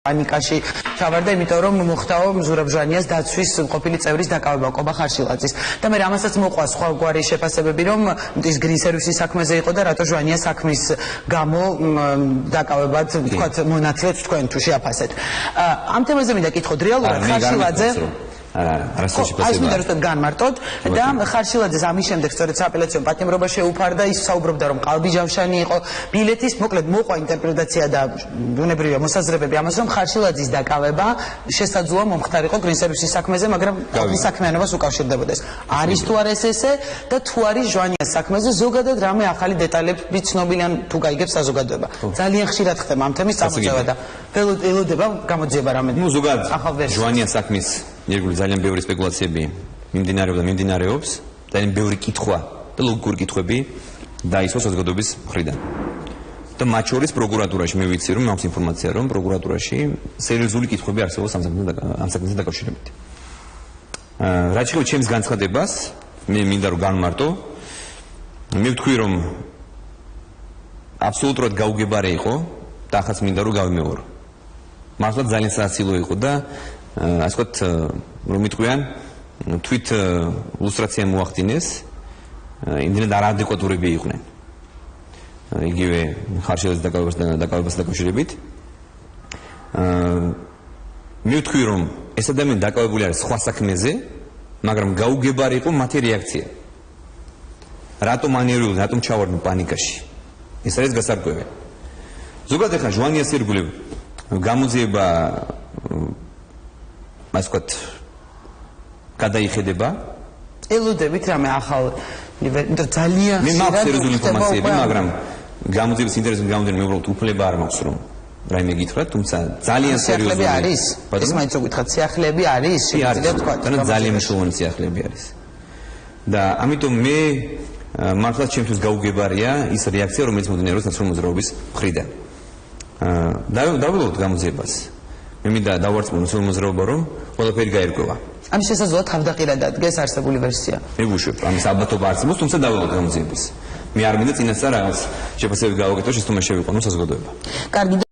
პანიკაში ჩავარდა, იმიტომ რომ მოხდაო ზურაბ ჟვანიას დაცვის ყოფილი წევრის დაკავება კობა ხარშილაძის. და მე ამასაც მოყვა სხვაგვარი შეფასებები, რომ ის გრინ სერვისის საქმეზე იყო და რატო ჟვანიას საქმის გამო დაკავებად თქვათ მონათლეთ თქვენ თუ შეაფასეთ. ამ თემაზე მინდა კითხოთ რეალურად ხარშილაძე მინდა რომ განმარტოთ და ხარშილაძეს ამის შემდეგ სწორედ სააპელაციო პატიმრობა შეუფარდა, ის საუბრობდა რომ ყალბიჯავშანი იყო ბილეთის, მოკლედ მოყვა ინტერპრეტაცია და ბუნებრივია მოსაზრებები ამას, რომ ხარშილაძის დაკავება შესაძლოა მომხდარიყო გრინ სერვისის საქმეზე, მაგრამ თავის საქმიანობას უკავშირდებოდეს. არის თუ არა ესე და თუ არის ჟვანიას საქმეზე ზოგადად რამე ახალი დეტალები ცნობილი ან თუ გაიგებს საზოგადოება. ძალიან ხშირად ხდება ამ თემის წამოწევა და ველოდება გამოძიება რამე. ნუ ზოგადად ჟვანიას საქმის ირგვლივ ძალიან ბევრი სპეკულაციები მიმდინარეობდა, მიმდინარეობს, ძალიან ბევრი კითხვა და ლოგიკური კითხვები დაისვა საზოგადოების მხრიდან. და მათ შორის პროკურატურაში მე ვიცი რომ აქვს ინფორმაცია რომ პროკურატურაში სერიოზული კითხვები არსებობს ამ საქმესთან დაკავშირებით. რაც შეეხება ჩემს განცხადებას, მე მინდა რომ განმარტო, მე ვთქვი რომ აბსოლუტურად გაუგებარი იყო და ახაც მინდა რომ გავიმეორო. მართლა ძალიან სასაცილო იყო და ასე ვთქვათ, რომ იტყვიან, თვით ილუსტრაცია მოახდინეს, იმდენად არაადეკვატურები იყვნენ. იგივე ხარშილაძის დაკავებასთან დაკავშირებით. მე ვთქვი, რომ ეს ადამიანი დაკავებული არის სხვა საქმეზე, მაგრამ გაუგებარი იყო მათი რეაქცია. რატომ ანერული, რატომ ჩავარდნენ პანიკაში? ეს არის გასარკვევი. ზოგადად ახლა ჟვანიას ირგვლივ გამოძიება ასე ვთქვათ, გადაიხედება. ელოდებით რამე ახალ ძალიან მე მაქვს სერიოზული ინფორმაციები, მაგრამ გამოძიების ინტერესით გამომდინარე, მე უბრალოდ უფლება არ მაქვს რომ რაიმე გითხრათ, თუმცა ძალიან სერიოზული არის. ეს მაინც რო გითხრათ, სიახლეები არის, შეიძლება ვთქვათ, ძალიან მნიშვნელოვანი სიახლეები არის. და ამიტომ მე მართლაც ჩემთვის გაუგებარია ის რეაქცია, რომელიც მომდინარეობს ნაციონალური მოძრაობის მხრიდან. დავილოთ გამოძიებას. მე მინდა დავარწმუნო ნაციონალური მოძრაობა, რომ ყველაფერი გაერკვევა. ამის შესაძლოა თავდაყირად დადგეს არსებული ვერსია. მე ვუშვებ, ამის ალბათობა არსებობს, თუმცა დავილოთ გამოძიებას. მე არ მინდა წინასწარ რაღაც შეფასებები გავაკეთო, შეცდომა შევიყვანო საზოგადოება. კარგი.